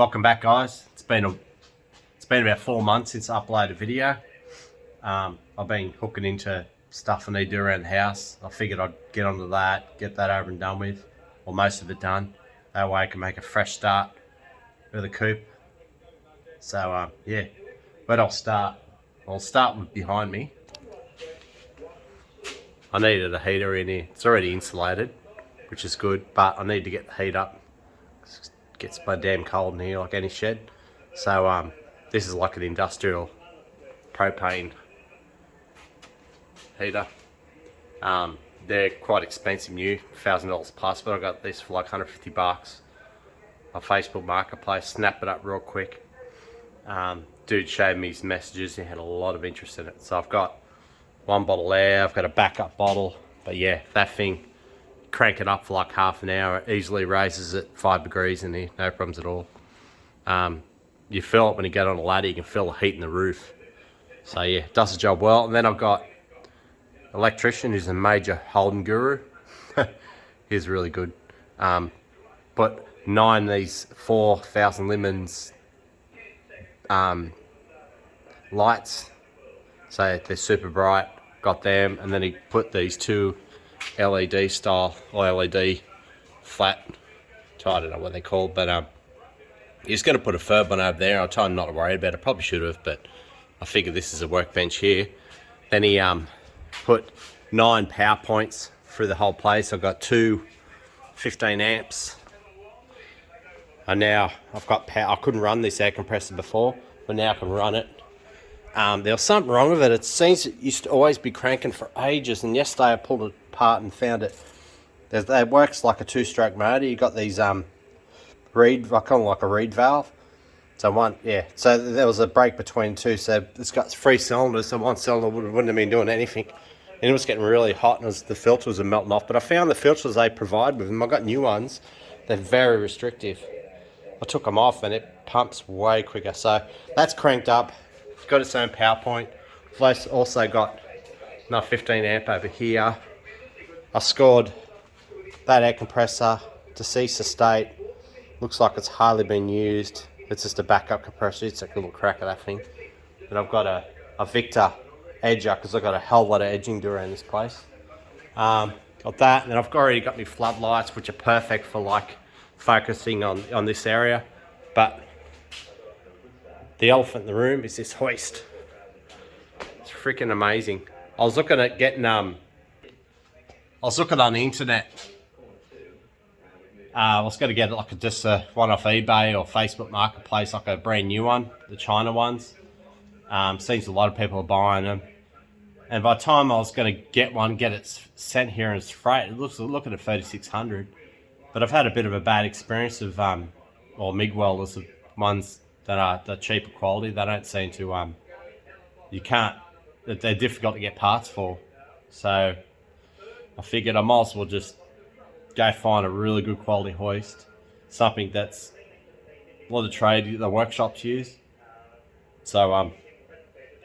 Welcome back, guys. It's been about 4 months since I uploaded a video. I've been hooking into stuff I need to do around the house. I figured I'd get onto that, get that over and done with, or most of it done. That way I can make a fresh start with the coupe. So yeah, but I'll start with behind me. I needed a heater in here. It's already insulated, which is good, but I need to get the heat up. It gets my damn cold in here like any shed. So this is like an industrial propane heater. They're quite expensive new, $1,000 plus, but I got this for like 150 bucks on Facebook Marketplace. Snap it up real quick. Dude showed me his messages. He had a lot of interest in it. So I've got one bottle there. I've got a backup bottle. But yeah, that thing, crank it up for like half an hour. It easily raises it 5 degrees in here. No problems at all. You feel it when you get on a ladder. You can feel the heat in the roof. So yeah, does the job well. And then I've got electrician who's a major Holden guru. He's really good. Put 9 these 4,000 lumens lights, so they're super bright. Got them, and then he put these 2 LED style or LED flat. I don't know what they're called, but he's going to put a furb one over there. I told him not to worry about it. Probably should have, but I figured this is a workbench here. Then he put 9 power points through the whole place. I've got 2 15 amps. And now I've got power. I couldn't run this air compressor before, but now I can run it. There was something wrong with it. It seems it used to always be cranking for ages, and yesterday I pulled it apart and found it. It works like a 2-stroke motor. You got these reed, I call them like a reed valve. So so there was a break between 2. So it's got 3 cylinders. So one cylinder wouldn't have been doing anything, and it was getting really hot, and the filters were melting off. But I found the filters they provide with them. I got new ones. They're very restrictive. I took them off and it pumps way quicker. So that's cranked up. It's got its own power point. I've also got another 15 amp over here. I scored that air compressor to cease the state. Looks like it's hardly been used. It's just a backup compressor. It's a little crack of that thing. And I've got a Victor edger because I've got a hell lot of edging to do around this place. Got that, and then I've already got my floodlights, which are perfect for like focusing on this area. But the elephant in the room is this hoist. It's freaking amazing. I was looking at getting on the internet. I was going to get like just one off eBay or Facebook Marketplace, like a brand new one, the China ones. Seems a lot of people are buying them. And by the time I was going to get it sent here and it's freight, looking at 3,600. But I've had a bit of a bad experience of MIG welders, of ones that are the cheaper quality. They don't seem to they're difficult to get parts for. So I figured I might as well just go find a really good quality hoist, something that's a lot of the workshops use. So I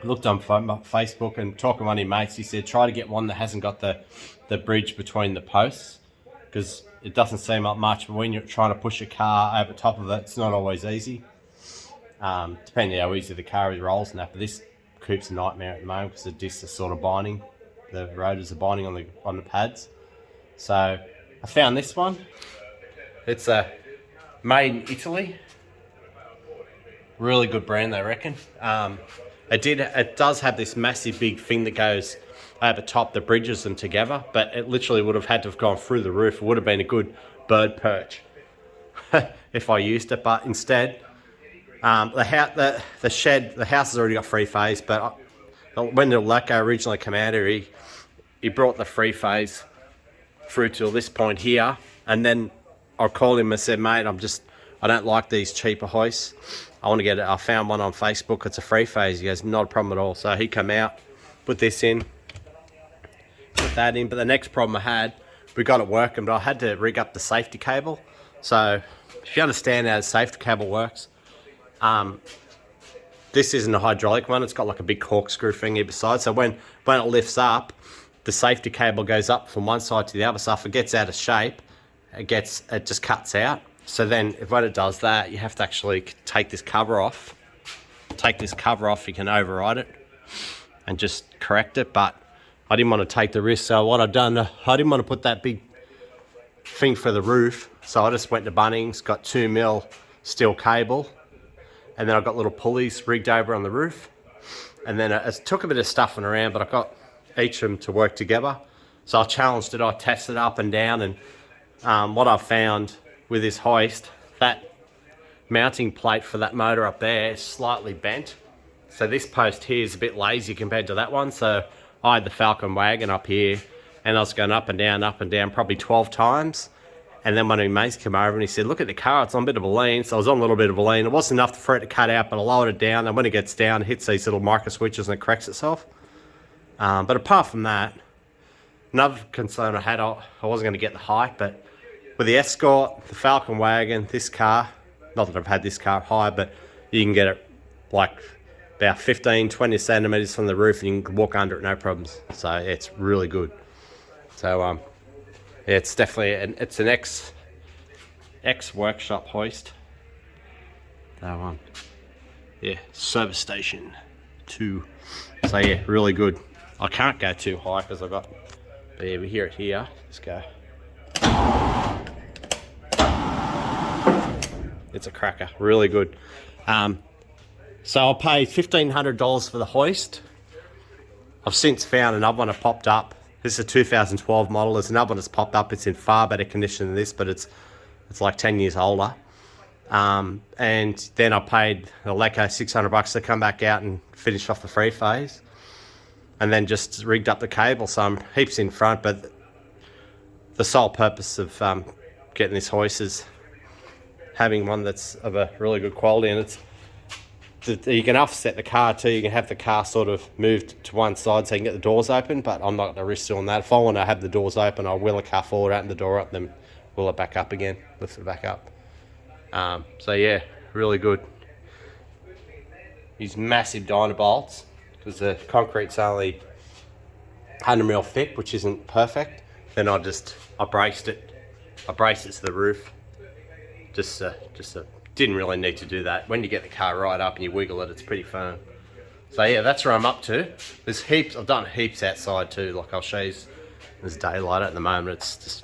looked on Facebook and talking to one of my mates. He said try to get one that hasn't got the bridge between the posts, because it doesn't seem like much, but when you're trying to push a car over top of it, it's not always easy. Depending how easy the car rolls and that. But this coupe's a nightmare at the moment because the discs are sort of binding. The rotors are binding on the pads. So I found this one. It's made in Italy. Really good brand, they reckon. It does have this massive big thing that goes over top that bridges them together, but it literally would have had to have gone through the roof. It would have been a good bird perch if I used it, but instead the house has already got 3-phase. But when the Leco originally came out here, he brought the 3-phase through till this point here, and then I called him and said, mate, I don't like these cheaper hoists. I want to get it. I found one on Facebook. It's a 3-phase. He goes, not a problem at all. So he came out, put this in, put that in. But the next problem I had, we got it working, but I had to rig up the safety cable. So if you understand how the safety cable works, this isn't a hydraulic one. It's got like a big corkscrew thing here beside. So when it lifts up, the safety cable goes up from one side to the other. So if it gets out of shape, it just cuts out. So then when it does that, you have to actually take this cover off. Take this cover off, you can override it and just correct it, but I didn't want to take the risk, so what I've done, I didn't want to put that big thing for the roof, so I just went to Bunnings, got 2mm steel cable, and then I got little pulleys rigged over on the roof, and then it took a bit of stuffing around, but I got each of them to work together. So I challenged it, I tested it up and down, and what I've found with this hoist, that mounting plate for that motor up there is slightly bent. So this post here is a bit lazy compared to that one. So I had the Falcon wagon up here and I was going up and down probably 12 times. And then one of my mates came over and he said, look at the car, it's on a bit of a lean. So I was on a little bit of a lean. It wasn't enough for it to cut out, but I lowered it down. And when it gets down, it hits these little micro switches and it corrects itself. But apart from that, another concern I had, I wasn't going to get the height, but with the Escort, the Falcon wagon, this car, not that I've had this car high, but you can get it like about 15-20 centimeters from the roof and you can walk under it no problems. So it's really good. So yeah, it's definitely it's an ex workshop hoist. So yeah, service station 2. So yeah, really good. I can't go too high because I've got, but yeah, we hear it here. Let's go. It's a cracker, really good. So I paid $1,500 for the hoist. I've since found another one that popped up. This is a 2012 model. There's another one that's popped up. It's in far better condition than this, but it's like 10 years older. And then I paid the Leco $600 to come back out and finish off the free phase. And then just rigged up the cable. So I'm heaps in front, but the sole purpose of getting this hoist is having one that's of a really good quality, and you can offset the car too. You can have the car sort of moved to one side so you can get the doors open, but I'm not going to risk doing that. If I want to have the doors open, I'll wheel the car forward, open the door up, then wheel it back up again, lift it back up. So yeah, really good. Use massive Dynabolts because the concrete's only 100mm thick, which isn't perfect. Then I braced it to the roof. Didn't really need to do that. When you get the car right up and you wiggle it, it's pretty firm. So yeah, that's where I'm up to. There's heaps, I've done heaps outside too, like I'll show you. There's daylight at the moment, it's just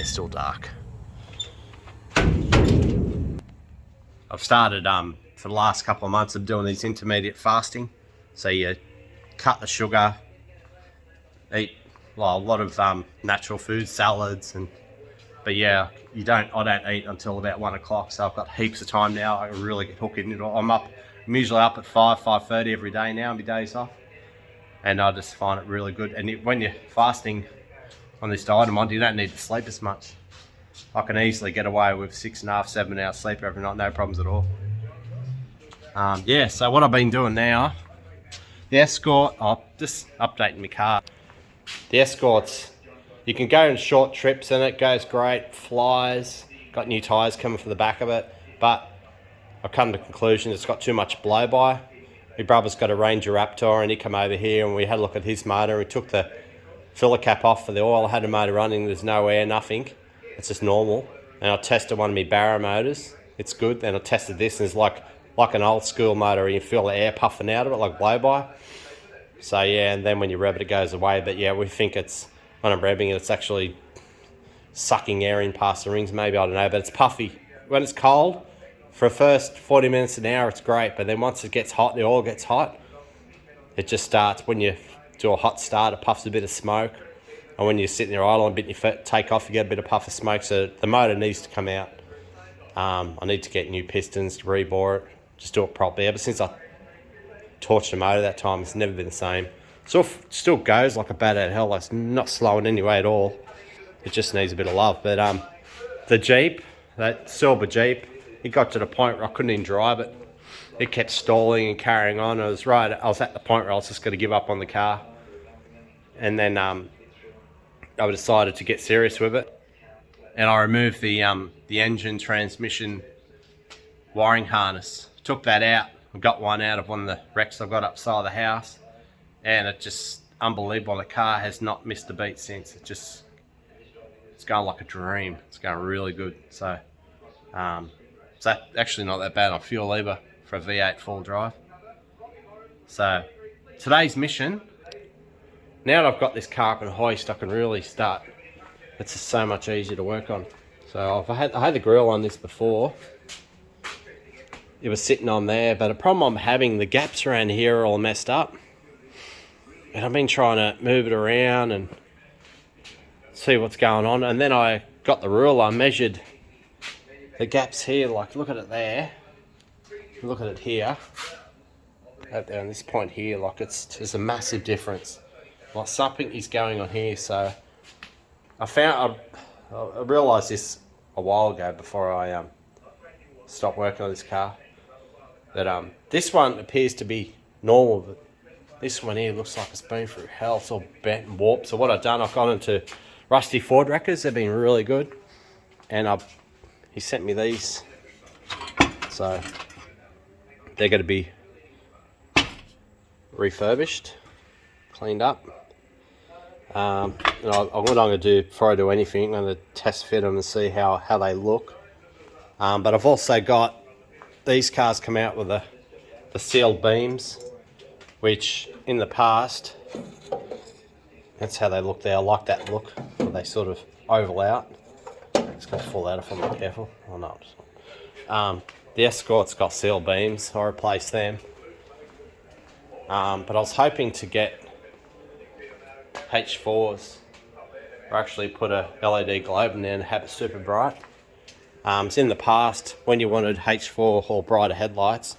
still dark. I've started, for the last couple of months of doing these intermediate fasting. So you cut the sugar, eat a lot of natural foods, salads, but yeah, I don't eat until about 1 o'clock, so I've got heaps of time now. I can really get hooked in it. I'm usually up at 5:30 every day now, my days off, and I just find it really good. And when you're fasting on this diet I'm on, you don't need to sleep as much. I can easily get away with 6.5, 7 hours sleep every night, no problems at all. Yeah, so what I've been doing now, the Escort, just updating my car. The Escort's, you can go on short trips and it goes great, flies, got new tyres coming for the back of it, but I've come to the conclusion it's got too much blow-by. My brother's got a Ranger Raptor and he came over here and we had a look at his motor. We took the filler cap off for the oil. I had the motor running, there's no air, nothing. It's just normal. And I tested one of my Barra motors. It's good. Then I tested this and it's like an old school motor. You feel the air puffing out of it like blow-by. So yeah, and then when you rev it, it goes away. But yeah, we think it's, when I'm revving it, it's actually sucking air in past the rings, maybe, I don't know, but it's puffy. When it's cold, for the first 40 minutes an hour, it's great, but then once it gets hot, the oil gets hot, it just starts, when you do a hot start, it puffs a bit of smoke, and when you're sitting there idle and bit your foot, take off, you get a bit of puff of smoke, so the motor needs to come out. I need to get new pistons to rebore it, just do it properly. Ever since I torched the motor that time, it's never been the same. So it still goes like a bat out of hell. It's not slowing anyway at all. It just needs a bit of love. But the Jeep, that silver Jeep, it got to the point where I couldn't even drive it. It kept stalling and carrying on. I was at the point where I was just going to give up on the car. And then I decided to get serious with it. And I removed the engine transmission wiring harness. Took that out. I got one out of one of the wrecks I've got upside the house. And it's just unbelievable. The car has not missed a beat since. It's it's going like a dream. It's going really good. So it's actually not that bad on fuel either for a V8 full drive. So today's mission, now that I've got this car up and hoist, I can really start. It's just so much easier to work on. So I had the grill on this before. It was sitting on there, but the problem I'm having, the gaps around here are all messed up. And I've been trying to move it around and see what's going on. And then I got the ruler, I measured the gaps here, like look at it there. Look at it here. Out there on this point here, like there's a massive difference. Like something is going on here, so I realised this a while ago before I stopped working on this car. That this one appears to be normal, but this one here looks like it's been through hell. It's all bent and warped. So what I've done, I've gone into Rusty Ford wreckers. They've been really good, and he sent me these, so they're going to be refurbished, cleaned up. And what I'm going to do before I do anything, I'm going to test fit them and see how they look. But I've also got these cars come out with the sealed beams, which in the past, that's how they look there. I like that look, where they sort of oval out. It's going to fall out if I'm not careful. Oh no. The Escort's got sealed beams. I replaced them. But I was hoping to get H4s, or actually put a LED globe in there and have it super bright. So in the past, when you wanted H4 or brighter headlights,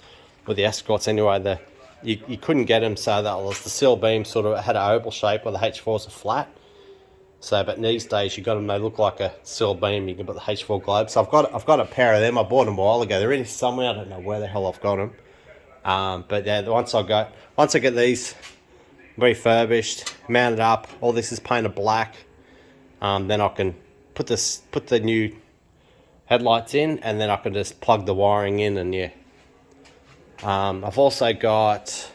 with the Escorts anyway, you couldn't get them, so that was the seal beam sort of had an oval shape where the H4s are flat. So, but these days you got them, they look like a seal beam. You can put the H4 globe. So I've got a pair of them. I bought them a while ago. They're in somewhere. I don't know where the hell I've got them. But yeah, once I get these refurbished, mounted up, all this is painted black, then I can put the new headlights in, and then I can just plug the wiring in, and yeah. I've also got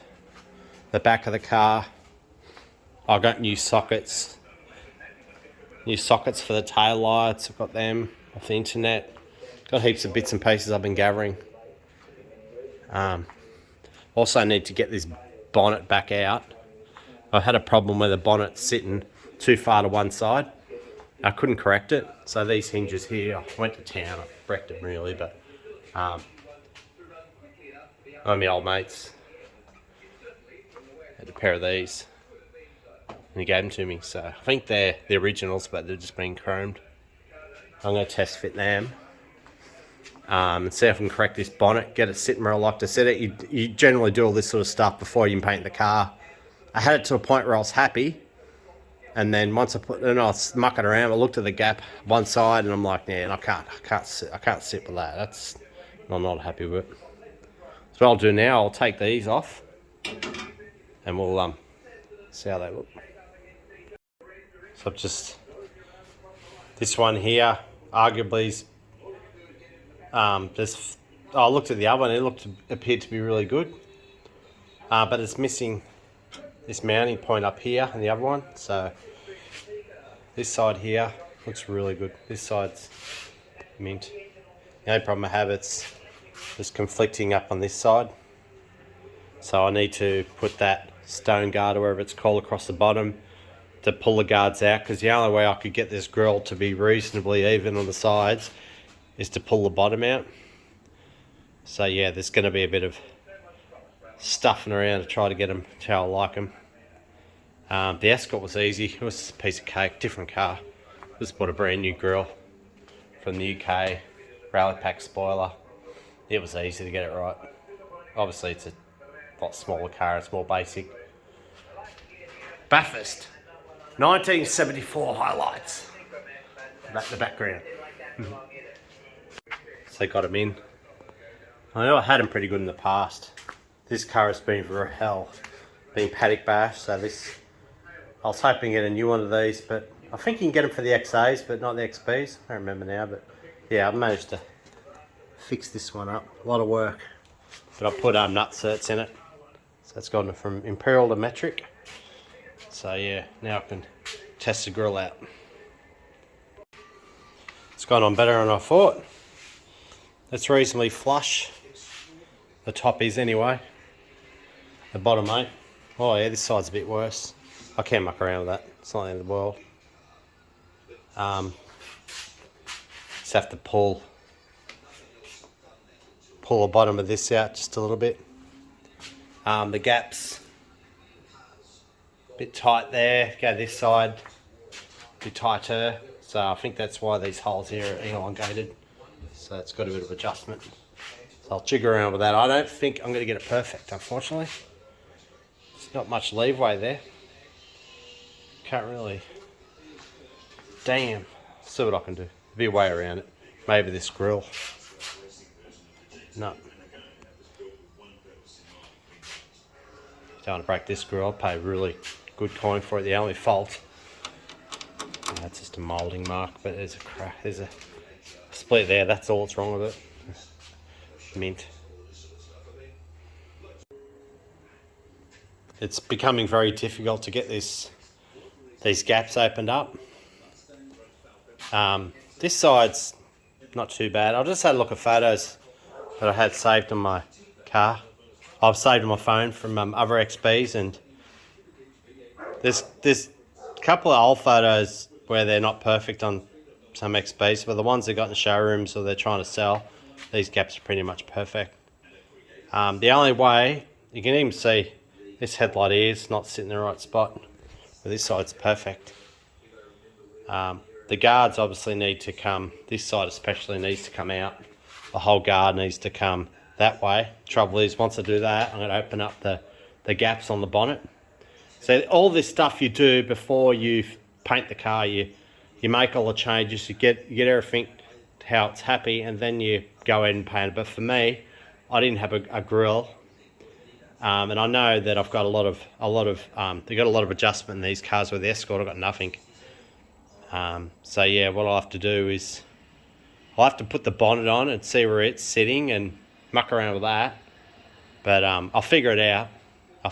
the back of the car. I've got new sockets for the tail lights. I've got them off the internet. Got heaps of bits and pieces I've been gathering. Also need to get this bonnet back out. I had a problem where the bonnet's sitting too far to one side. I couldn't correct it, so these hinges here, I went to town, I wrecked them really, but one of my old mates had a pair of these, and he gave them to me, so I think they're the originals, but they're just been chromed. I'm going to test fit them, and see if I can correct this bonnet, get it sitting where I like to set it. You generally do all this sort of stuff before you can paint the car. I had it to a point where I was happy, and then once I was mucking around, I looked at the gap one side, and I'm like, yeah, I can't sit with that. I'm not happy with it. So what I'll do now, I'll take these off, and we'll see how they look. So this one here, arguably, I looked at the other one, it appeared to be really good, but it's missing this mounting point up here and the other one. So this side here looks really good. This side's mint. The only problem I have, it's just conflicting up on this side. So I need to put that stone guard, or wherever it's called, across the bottom to pull the guards out, because the only way I could get this grille to be reasonably even on the sides is to pull the bottom out. So yeah, there's going to be a bit of stuffing around to try to get them to how I like them. The Escort was easy. It was just a piece of cake, different car. Just bought a brand new grille from the UK, rally pack spoiler. It was easy to get it right. Obviously it's a lot smaller car, it's more basic. Bathurst, 1974 highlights. That's the background. So got them in. I know I had them pretty good in the past. This car has been for hell, been paddock bashed, so I was hoping to get a new one of these, but I think you can get them for the XAs, but not the XBs. I don't remember now, but yeah, I've managed to fix this one up. A lot of work, but I put nut certs in it, so it's gone from Imperial to metric. So yeah, now I can test the grill out. gone on better than I thought. It's reasonably flush. The top is anyway. The bottom ain't. Oh yeah, this side's a bit worse. I can't muck around with that. It's not the end of the world. Just have to pull the bottom of this out just a little bit. The gaps a bit tight there. Go this side, a bit tighter. So I think that's why these holes here are elongated. So it's got a bit of adjustment. So I'll jig around with that. I don't think I'm going to get it perfect, unfortunately. There's not much leeway there. Can't really. Damn. See what I can do. There'll be a way around it. Maybe this grill. No. Don't want to break this grill. I'll pay really good coin for it. The only fault. That's just a moulding mark, but there's a crack. There's a split there. That's all that's wrong with it. Mint. It's becoming very difficult to get these gaps opened up. This side's not too bad. I just had a look at photos that I had saved on my car. I've saved on my phone from other XBs, and there's a couple of old photos where they're not perfect on some XBs, but the ones they got in the showrooms or they're trying to sell, these gaps are pretty much perfect. The only way, you can even see this headlight here is not sitting in the right spot, but this side's perfect. The guards obviously need to come, this side especially needs to come out. The whole guard needs to come that way. Trouble is, once I do that, I'm going to open up the gaps on the bonnet. So all this stuff you do before you paint the car, you make all the changes, you get everything how it's happy, and then you go in and paint it. But for me, I didn't have a grill, and I know that I've got they got a lot of adjustment in these cars. With the Escort, I've got nothing. So yeah, what I'll have to do is I'll have to put the bonnet on and see where it's sitting and muck around with that. But I'll figure it out. I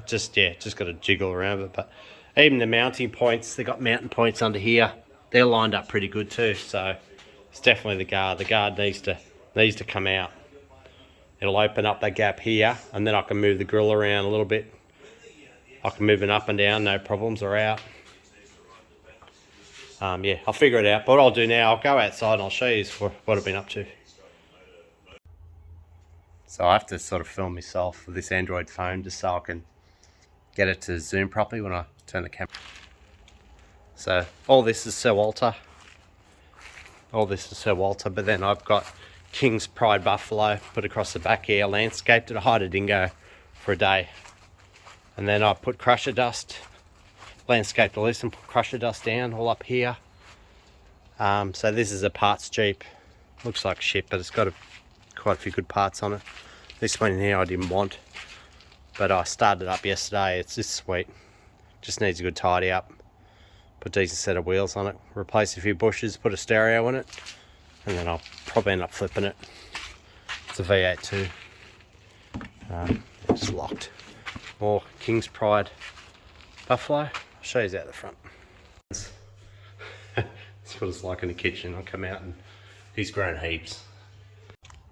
just got to jiggle around with it. But even the mounting points, they got mounting points under here. They're lined up pretty good too. So it's definitely the guard. The guard needs to come out. It'll open up that gap here, and then I can move the grill around a little bit. I can move it up and down, no problems, or out. Yeah, I'll figure it out. But what I'll do now, I'll go outside and I'll show you what I've been up to. So I have to sort of film myself with this Android phone just so I can get it to zoom properly when I turn the camera. So all this is Sir Walter. But then I've got King's Pride Buffalo put across the back here, landscaped it. I hired a dingo for a day. And then I put crusher dust, landscaped all this and put crusher dust down all up here. So this is a parts Jeep. Looks like shit, but it's got quite a few good parts on it. This one in here I didn't want, but I started it up yesterday. It's just sweet. Just needs a good tidy up. Put a decent set of wheels on it, replace a few bushes, put a stereo in it, and then I'll probably end up flipping it. It's a V8 too. It's locked. More King's Pride Buffalo. I'll show you out the front. That's what it's like in the kitchen. I'll come out and he's grown heaps.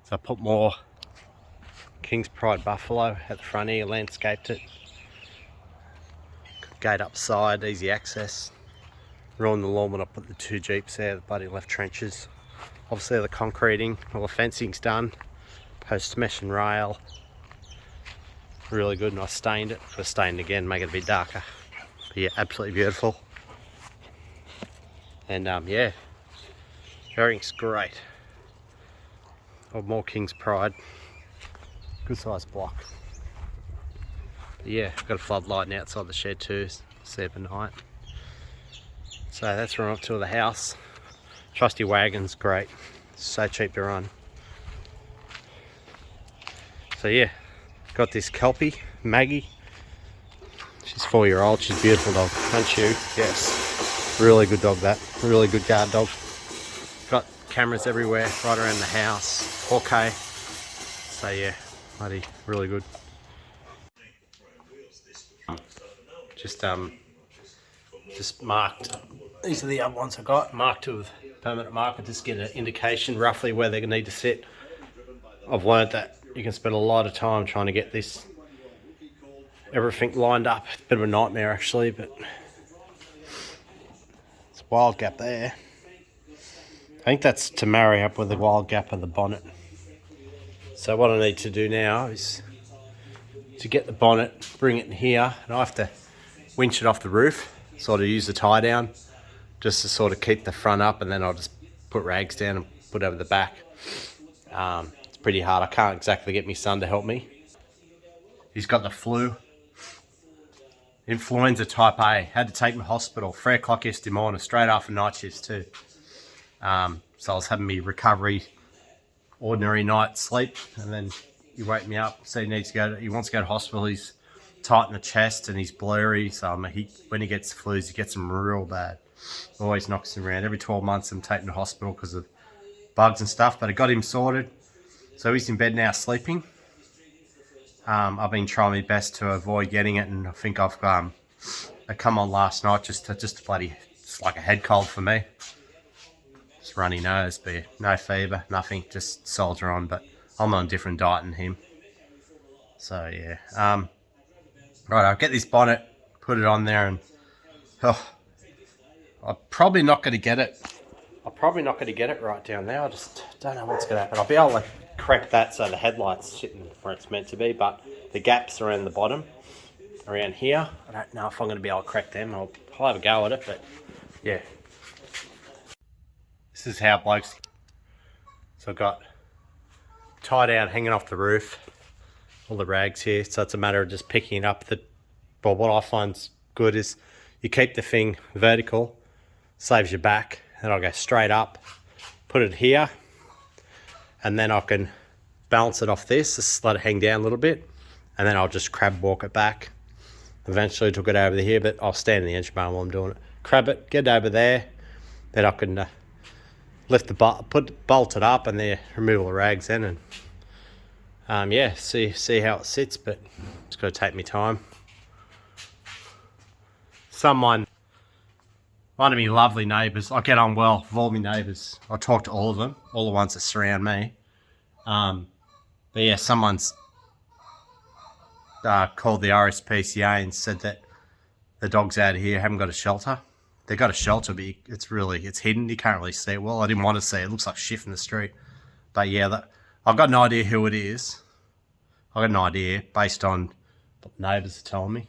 So I put more King's Pride Buffalo at the front here, landscaped it. Gate upside, easy access. Ruined the lawn when I put the two Jeeps there, the bloody left trenches. Obviously the concreting, all the fencing's done. Post mesh and rail. Really good, and I stained it. I'll stain it again, make it a bit darker. But yeah, absolutely beautiful. And yeah, everything's great. Oh, more King's Pride. Good size block. But yeah, I've got a floodlight outside the shed too, see it at night. So that's where I'm up to the house. Trusty wagon's great. It's so cheap to run. So yeah, got this Kelpie, Maggie. She's 4-year-old, she's a beautiful dog. Aren't you? Yes. Really good dog that. Really good guard dog. Got cameras everywhere, right around the house. 4K. So yeah, bloody really good. Just marked. These are the other ones I got. Marked with permanent marker, just get an indication roughly where they need to sit. I've learned that you can spend a lot of time trying to get everything lined up. It's a bit of a nightmare actually, but it's a wild gap there. I think that's to marry up with the wild gap of the bonnet. So what I need to do now is to get the bonnet, bring it in here, and I have to winch it off the roof, sort of use the tie down just to sort of keep the front up, and then I'll just put rags down and put over the back. It's pretty hard. I can't exactly get my son to help me. He's got the flu. Influenza type A. Had to take him to hospital 3 o'clock yesterday morning, straight after night shifts too. So I was having me recovery, ordinary night sleep, and then he woke me up, said he wants to go to hospital. He's tight in the chest and he's blurry, so when he gets flus, he gets them real bad. Always knocks him around. Every 12 months I'm taking him to hospital because of bugs and stuff, but I got him sorted. So he's in bed now sleeping. I've been trying my best to avoid getting it, and I think I come on last night just it's like a head cold for me. Just runny nose, but no fever, nothing, just soldier on, but I'm on a different diet than him. So yeah. Right, I'll get this bonnet, put it on there, and I'm probably not going to get it. I'm probably not going to get it right down there. I just don't know what's going to happen. I'll be able to correct that so the headlight's sitting where it's meant to be, but the gaps around the bottom, around here, I don't know if I'm going to be able to correct them. I'll have a go at it, but yeah. This is how blokes. So I've got tie down hanging off the roof, all the rags here, so it's a matter of just picking up but what I find's good is you keep the thing vertical, saves your back, and I'll go straight up, put it here, and then I can balance it off this, just let it hang down a little bit, and then I'll just crab walk it back. Eventually took it over here, but I'll stand in the engine bar while I'm doing it. Crab it, get it over there, then I can lift the bolt it up, and then remove all the rags in, and yeah, see how it sits, but it's got to take me time. One of my lovely neighbours, I get on well with all my neighbours. I talk to all of them, all the ones that surround me. But yeah, someone's called the RSPCA and said that the dogs out of here haven't got a shelter. They've got a shelter, but it's hidden. You can't really see it well. I didn't want to see it. It looks like shit in the street. But yeah, I've got no idea who it is. I've got an idea based on what the neighbours are telling me.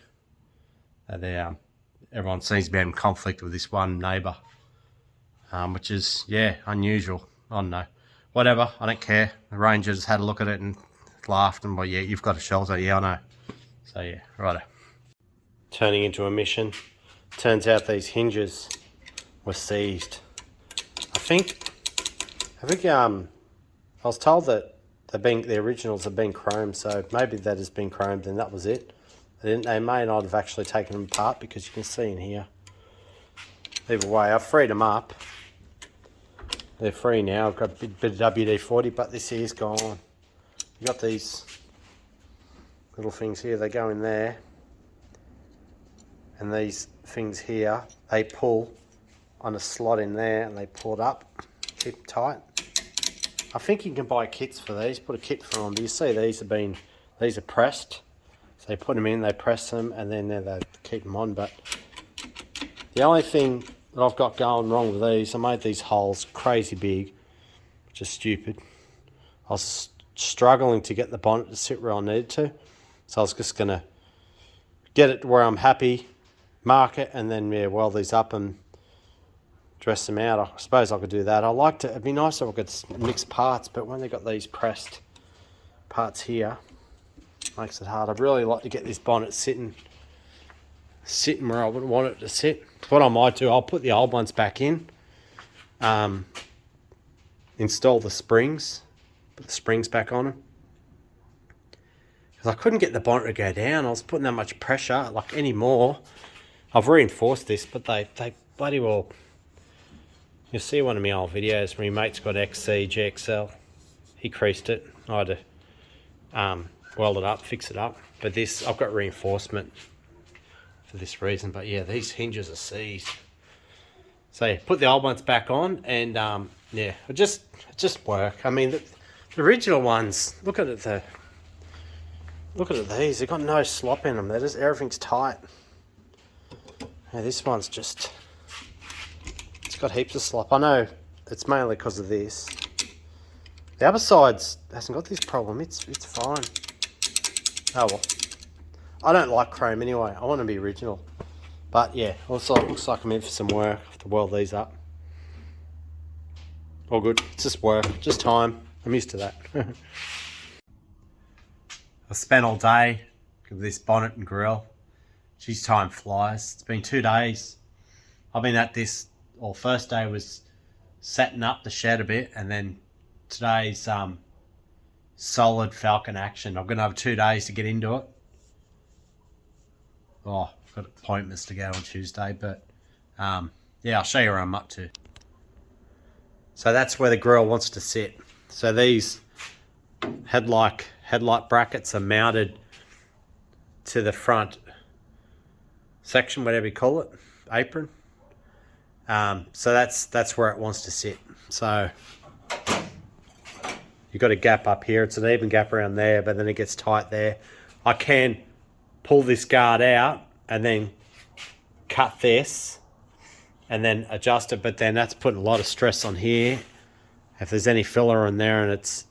Everyone seems to be having conflict with this one neighbour, which is, yeah, unusual. I don't know. Whatever, I don't care. The rangers had a look at it and laughed and, well, yeah, you've got a shelter. Yeah, I know. So yeah, righto. Turning into a mission. Turns out these hinges were seized. I think I was told that the originals have been chromed, so maybe that has been chromed and that was it. They may not have actually taken them apart, because you can see in here. Either way, I've freed them up. They're free now. I've got a bit of WD-40, but this here's gone. You got these little things here, they go in there. And these things here, they pull on a slot in there, and they pull it up, keep it tight. I think you can buy kits for these, put a kit for them. But you see these are pressed. So they put them in, they press them, and then they keep them on. But the only thing that I've got going wrong with these, I made these holes crazy big, which is stupid. I was struggling to get the bonnet to sit where I needed to. So I was just going to get it to where I'm happy, mark it, and then weld these up and dress them out. I suppose I could do that. It'd be nice if I could mix parts, but when they've got these pressed parts here, makes it hard. I'd really like to get this bonnet sitting where I would want it to sit. What I might do, I'll put the old ones back in, install the springs, put the springs back on them. Because I couldn't get the bonnet to go down. I was putting that much pressure, like anymore. I've reinforced this, but they bloody well. You'll see one of my old videos. My mate's got XC GXL. He creased it. I had to weld it up, fix it up. But this, I've got reinforcement for this reason. But yeah, these hinges are seized. So yeah, put the old ones back on, and yeah, it just work. I mean, the original ones. Look at it. Look at these. They've got no slop in them. They're just, everything's tight. Yeah, this one's just, it's got heaps of slop. I know it's mainly because of this. The other side's hasn't got this problem. It's fine. Oh well. I don't like chrome anyway. I want to be original. But yeah, also it looks like I'm in for some work. I have to weld these up. All good. It's just work, just time. I'm used to that. I spent all day with this bonnet and grill. Geez, time flies. It's been 2 days. I've been at this, well, first day was setting up the shed a bit, and then today's solid Falcon action. I'm going to have 2 days to get into it. Oh, I've got appointments to go on Tuesday, but yeah, I'll show you where I'm up to. So that's where the grill wants to sit. So these headlight brackets are mounted to the front section, whatever you call it, apron. So that's where it wants to sit. So you've got a gap up here. It's an even gap around there, but then it gets tight there. I can pull this guard out and then cut this and then adjust it, but then that's putting a lot of stress on here. If there's any filler in there, and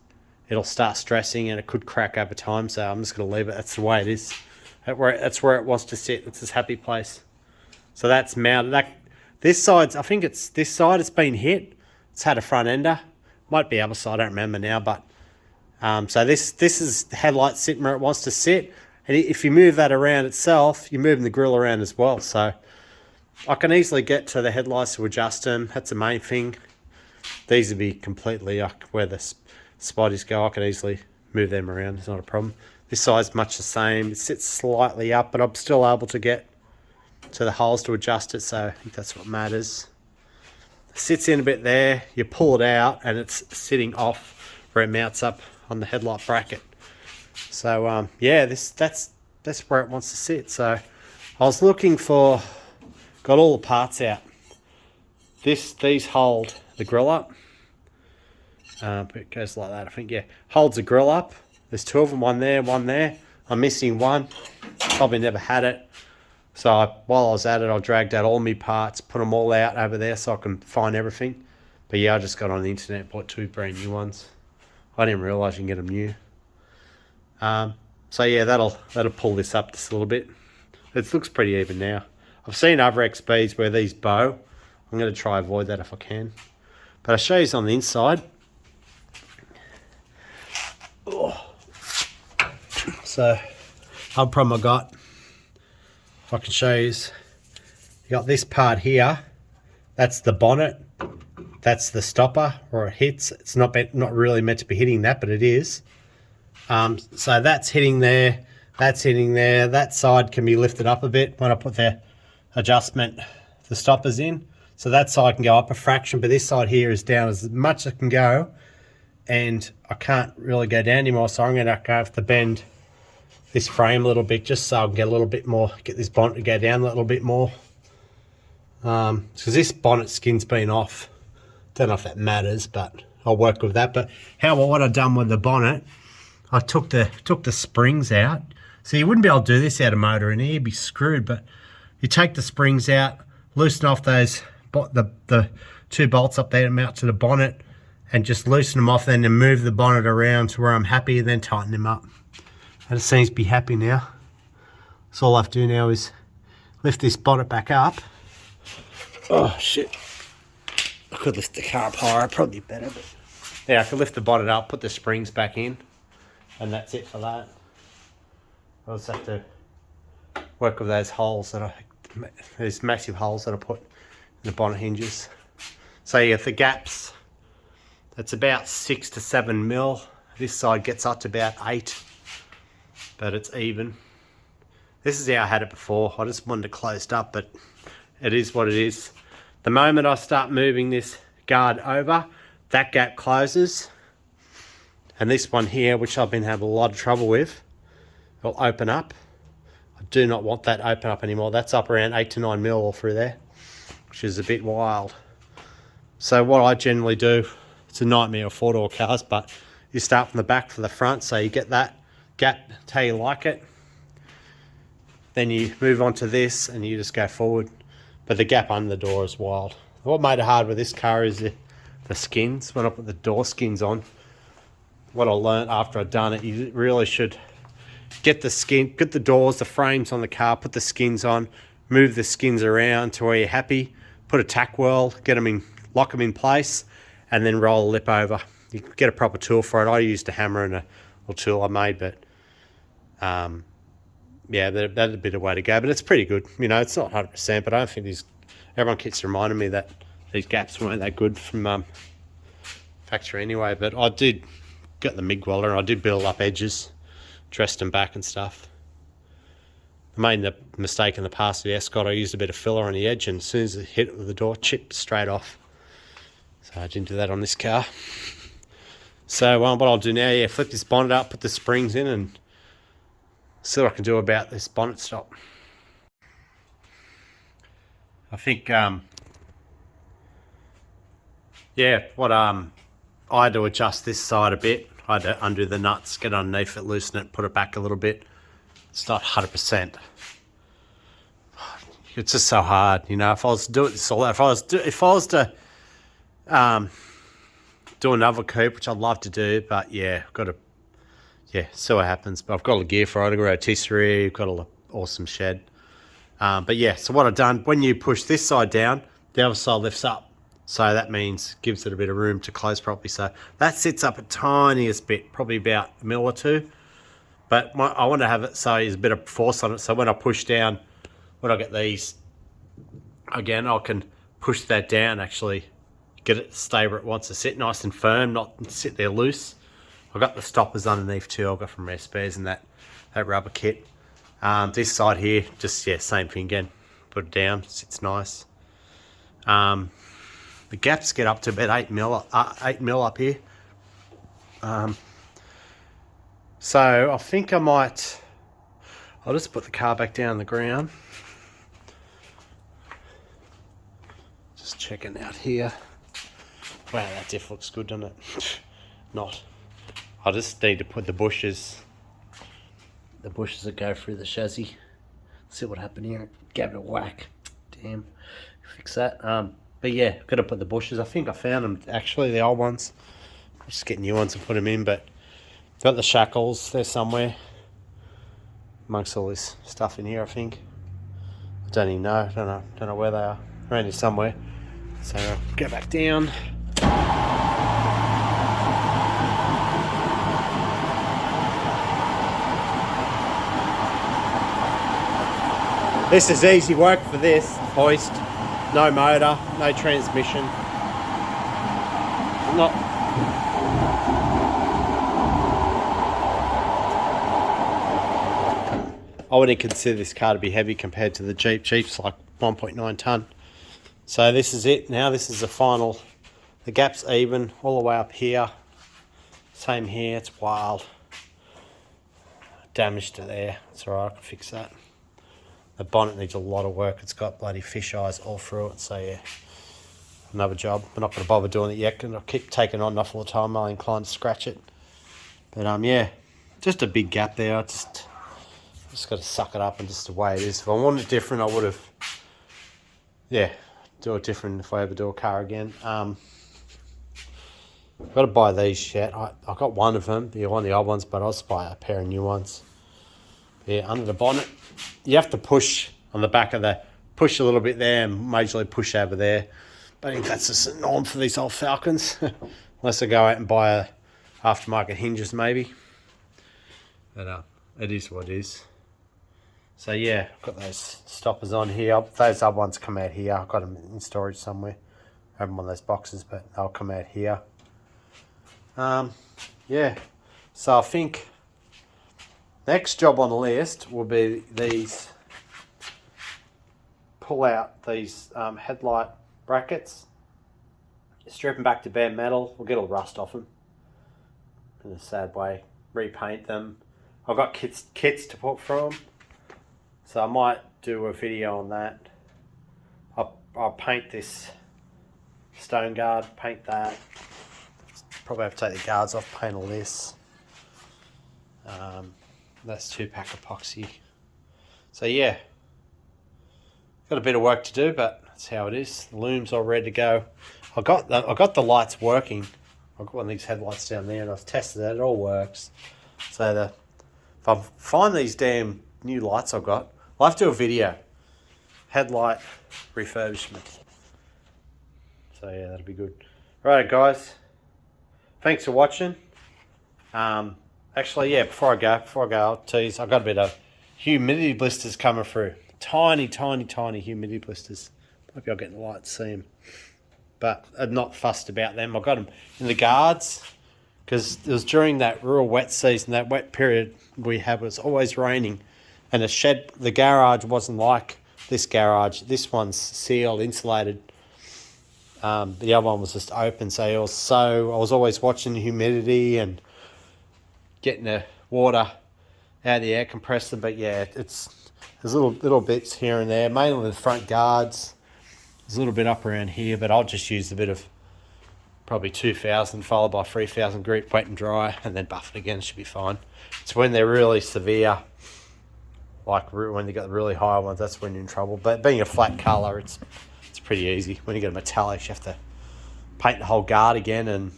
it'll start stressing and it could crack over time, so I'm just going to leave it. That's the way it is. That's where it wants to sit. It's this happy place. So that's mounted. This side's, I think it's this side, it's been hit. It's had a front ender. Might be the other side, I don't remember now, but so this is the headlight sitting where it wants to sit. And if you move that around itself, you're moving the grill around as well. So I can easily get to the headlights to adjust them. That's the main thing. These would be completely like where the spotties go. I can easily move them around. It's not a problem. This side's much the same. It sits slightly up, but I'm still able to get to the holes to adjust it. So I think that's what matters. It sits in a bit there. You pull it out, and it's sitting off where it mounts up on the headlight bracket. So yeah, that's where it wants to sit. So I was looking for, got all the parts out. These hold the grill up. But it goes like that, I think. Yeah, holds the grill up. There's two of them, one there, one there. I'm missing one. Probably never had it. So while I was at it, I dragged out all my parts, put them all out over there so I can find everything. But yeah, I just got on the internet and bought 2 brand new ones. I didn't realise you can get them new. So yeah, that'll pull this up just a little bit. It looks pretty even now. I've seen other XBs where these bow. I'm going to try avoid that if I can. But I'll show you on the inside. Oh. So, one problem I got, if I can show you, is you got this part here. That's the bonnet. That's the stopper where it hits. It's not really meant to be hitting that, but it is. So that's hitting there. That's hitting there. That side can be lifted up a bit when I put the adjustment, the stoppers in. So that side can go up a fraction, but this side here is down as much as I can go. And I can't really go down anymore, so I'm going to have to bend this frame a little bit just so I can get a little bit more, get this bonnet to go down a little bit more. Because this bonnet skin's been off. Don't know if that matters, but I'll work with that. But what I've done with the bonnet, I took the springs out. So you wouldn't be able to do this out of motor in here, you'd be screwed. But you take the springs out, loosen off those the 2 bolts up there to mount to the bonnet, and just loosen them off, then and move the bonnet around to where I'm happy, and then tighten them up. And it seems to be happy now. So all I have to do now is lift this bonnet back up. Oh shit. I could lift the car up higher, probably better, but yeah, I could lift the bonnet up, put the springs back in, and that's it for that. I'll just have to work with those holes these massive holes that I put in the bonnet hinges. So yeah, the gaps, that's about 6 to 7 mil. This side gets up to about 8, but it's even. This is how I had it before. I just wanted it closed up, but it is what it is. The moment I start moving this guard over, that gap closes. And this one here, which I've been having a lot of trouble with, will open up. I do not want that open up anymore. That's up around 8 to 9 mil all through there. which is a bit wild. So what I generally do, it's a nightmare of 4-door cars, but you start from the back for the front, so you get that gap how you like it. Then you move on to this and you just go forward. But the gap under the door is wild. What made it hard with this car is the skins. When I put the door skins on, what I learned after I'd done it, you really should get the doors, the frames on the car, put the skins on, move the skins around to where you're happy, put a tack well, get them in, lock them in place, and then roll a lip over. You can get a proper tool for it. I used a hammer and a little tool I made, but yeah, that's a bit of a way to go, but it's pretty good. You know, it's not 100%, but I don't think everyone keeps reminding me that these gaps weren't that good from factory anyway. But I did get the MIG welder and I did build up edges, dressed them back and stuff. I made the mistake in the past with the Escort. I used a bit of filler on the edge, and as soon as it hit it with the door, chipped straight off. So I didn't do that on this car. So what I'll do now, flip this bonnet up, put the springs in, and see what I can do about this bonnet stop. I think, what I had to adjust this side a bit. I had to undo the nuts, get underneath it, loosen it, put it back a little bit. It's not 100%. It's just so hard, you know. If I was to do it this all, if I was to do another coupe, which I'd love to do, but yeah, I've got to. Yeah, see what happens. But I've got all the gear for it. I've got a rotisserie, I've got an awesome shed. But yeah, so what I've done, when you push this side down, the other side lifts up. So that means gives it a bit of room to close properly. So that sits up a tiniest bit, probably about a mil or two. But I want to have it so there's a bit of force on it. So when I push down, when I get these, again, I can push that down, actually get it to stay where it wants to sit, nice and firm, not sit there loose. I've got the stoppers underneath too. I've got from Rare Spares and that rubber kit. This side here, just, same thing again. Put it down, sits nice. The gaps get up to about 8 mil up here. So I think I'll just put the car back down on the ground. Just checking out here. Wow, that diff looks good, doesn't it? Not. I just need to put the bushes that go through the chassis. See what happened here. Gave it a whack. Damn. Fix that. But yeah, got to put the bushes. I think I found them, actually, the old ones. Just get new ones and put them in, but got the shackles there somewhere. Amongst all this stuff in here, I think. I don't even know. Don't know where they are. Around here somewhere. So I'll go back down. This is easy work for this hoist. No motor, no transmission. I wouldn't consider this car to be heavy compared to the Jeep. Jeep's like 1.9 tonne. So this is it now. This is the final. The gap's even all the way up here. Same here. It's wild. Damage to there. It's alright. I can fix that. The bonnet needs a lot of work. It's got bloody fish eyes all through it. So yeah, another job. I'm not going to bother doing it yet, and I'll keep taking on enough all the time. I'm inclined to scratch it. But yeah, just a big gap there. I just got to suck it up and just the way it is. If I wanted it different, I would have, do it different if I ever do a car again. I've got to buy these yet. I got one of them, one of the old ones, but I'll just buy a pair of new ones. Yeah, under the bonnet, you have to push on the back of push a little bit there and majorly push over there. But I think that's just a norm for these old Falcons. Unless I go out and buy aftermarket hinges maybe. But it is what it is. So yeah, I've got those stoppers on here. Those other ones come out here. I've got them in storage somewhere. I have them on those boxes, but they'll come out here. Yeah, so I think next job on the list will be these, pull out these headlight brackets, strip them back to bare metal. We'll get all rust off them in a sad way, repaint them. I've got kits to put through them, so I might do a video on that. I'll paint this stone guard, paint that. Probably have to take the guards off, paint all this. That's 2-pack epoxy. So yeah, got a bit of work to do, but that's how it is. The loom's all ready to go. I got the lights working. I've got one of these headlights down there, and I've tested it. It all works. So if I find these damn new lights I've got, I'll have to do a video. Headlight refurbishment. So yeah, that'll be good. Right, guys. Thanks for watching. Actually, yeah, before I go, I'll tease. I've got a bit of humidity blisters coming through. Tiny humidity blisters. Maybe I'll get the light to see them. But I'm not fussed about them. I got them in the guards because it was during that real wet season, that wet period we had. It was always raining, and the garage wasn't like this garage. This one's sealed, insulated. The other one was just open, so I was always watching the humidity and getting the water out of the air compressor. But yeah, there's little bits here and there, mainly the front guards. There's a little bit up around here, but I'll just use a bit of probably 2000 followed by 3000 grit, wet and dry, and then buff it again. It should be fine. It's when they're really severe, like when they got the really high ones, that's when you're in trouble. But being a flat colour, it's pretty easy. When you get a metallic, you have to paint the whole guard again, and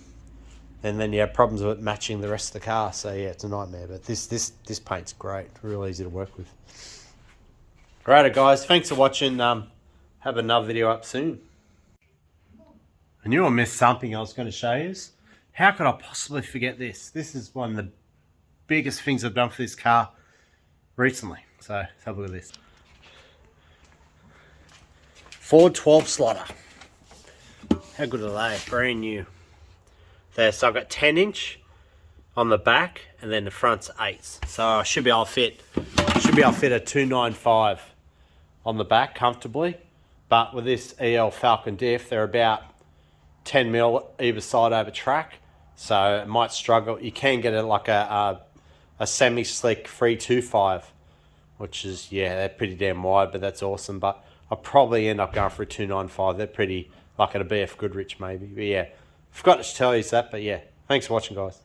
then you have problems with it matching the rest of the car. So yeah, it's a nightmare. But this paint's great, real easy to work with. Alright guys, thanks for watching. Have another video up soon. I knew I missed something I was going to show you. How could I possibly forget this? This is one of the biggest things I've done for this car recently. So let's have a look at this. Ford 12 slaughter. How good are they? Brand new. There, so I've got 10-inch on the back, and then the front's 8s. So I should be able to fit a 295 on the back comfortably. But with this EL Falcon diff, they're about 10 mil either side over track, so it might struggle. You can get it like a semi-slick 325, which is, yeah, they're pretty damn wide, but that's awesome. But I'll probably end up going for a 295. They're pretty, like at a BF Goodrich maybe. But yeah, forgot to tell you that, but yeah, thanks for watching, guys.